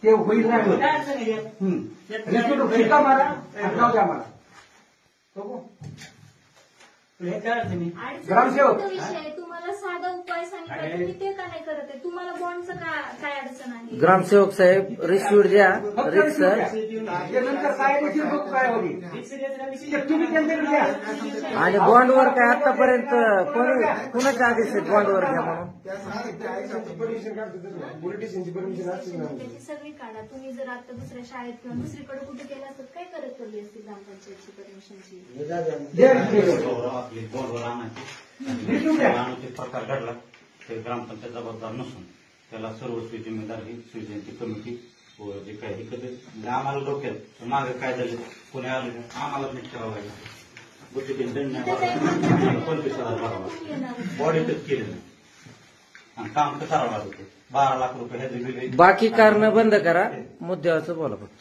ते होईल नाही होईल. रिसिप्ट का मारा जाऊ द्या मला. ग्रामसेवक विषय तुम्हाला साधा उपाय सांगितला तुम्ही ते का नाही करत आहे? तुम्हाला बॉन्डचं काय अडचण आहे? ग्रामसेवक साहेब रिसिप्ट द्या. रिक्स सर नंतर काय रिसिप्ट काय होईल ते तुम्ही त्यांच्याकडे द्या. आणि बॉन्डवर काय आतापर्यंत कुणाचे आदेश आहेत बॉन्डवर घ्या म्हणून? त्याची सगळी काढा. तुम्ही जर आता दुसऱ्या शाळेत किंवा दुसरीकडे कुठे गेला असतात काय करत पडली असती ग्रामपंचायतची परमिशनची? प्रकार घडला ते ग्रामपंचायत जबाबदार नसून त्याला सर्वस्वी जिम्मेदार ही शिवजयंती कमिटी व जे काही म्हणजे आम्हाला डोक्यात मागे काय झालं कोणी आलं आम्हाला नीट करावं लागेल. गोष्टी दंड 25,000 भरावा ऑडिटच केले नाही आणि काम तर करावं लागत होतं. 12 लाख रुपये ह्याचे बिल. बाकी कारण बंद करा, मुद्द्याचं बोला फक्त.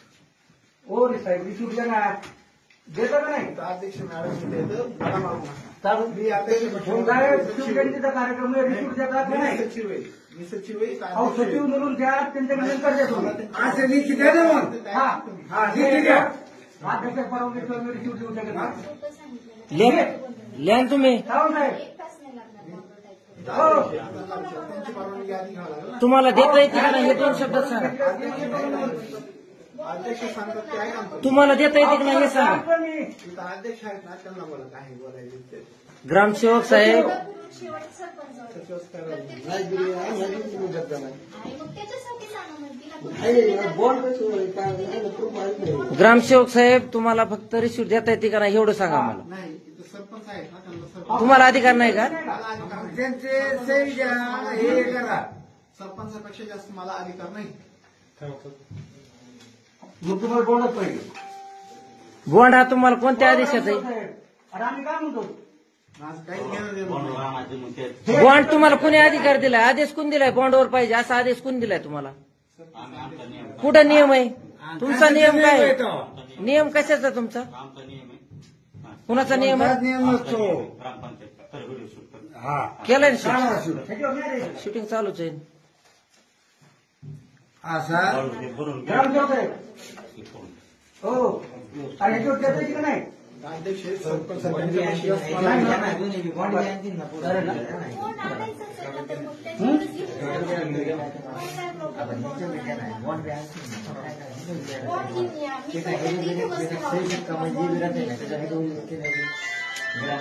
हो रे साहेब रिसिप्ट द्या ना. देता का नाही? अध्यक्ष मॅडम देतं. मी शिवजयंतीचा कार्यक्रम रिसिप्ट देतात का नाही? मी सचिव आहे. अहो सचिव म्हणून द्या त्यांच्याकडे नंतर द्या. असं लिखित द्या ना मग. हा लिखित द्या. अध्यक्ष परवानगीशिवाय मी रिसिप्ट देऊ शकत नाही. सोपं सांगितलं लिहा तुम्ही. हो साहेब. एक तास नाही लागणार बॉन्ड टाईप. त्यांची परवानगी आधी घ्यावं लागेल ना. तुम्हाला देता येते का नाही हे 2 शब्दात सांगा. अध्यक्ष सांगतात ते आहे ना. तुम्हाला देता येते की नाही हे सांगा. तिथं अध्यक्ष आहेत ना त्यांना मला काय बोलायचं ते. ग्रामसेवक साहेब शेवट सरपंच नाही आणि मग त्याच्यासाठी सांगा म्हणतील. ग्रामसेवक साहेब तुम्हाला फक्त रिसिप्ट देता येते का नाही एवढं सांगा मला. नाही तिथं सरपंच आहेत ना त्यांना तुम्हाला अधिकार नाही का? त्यांचे सही द्या हे करा. सरपंचापेक्षा जास्त मला अधिकार नाही. मग तुम्हाला बोलत पाहिजे. बॉन्ड हा तुम्हाला कोणत्या आदेशात आहे? अरे आम्ही काय म्हणतो आज काही घेणं देणं नाही. बॉन्ड तुम्हाला कोणी अधिकार दिलाय? आदेश कोण दिलाय बॉन्डवर पाहिजे असा आदेश कोण दिलाय तुम्हाला? कुठं नियम आहे तुमचा? नियम काय आहे? नियम कशाचा तुमचा? कुणाचा नियम आहे? नियम नसतो. केलाय ना शूटिंग चालूच आहे. असा ग्रामसेवक साहेब. हो आणि ह्याच्यावर देता येते का नाही? अध्यक्ष सरपंच कोण आणायचं असेल ना तर मग त्याच्यावरच बॉन्ड घेऊन या. मी तिथे बसते.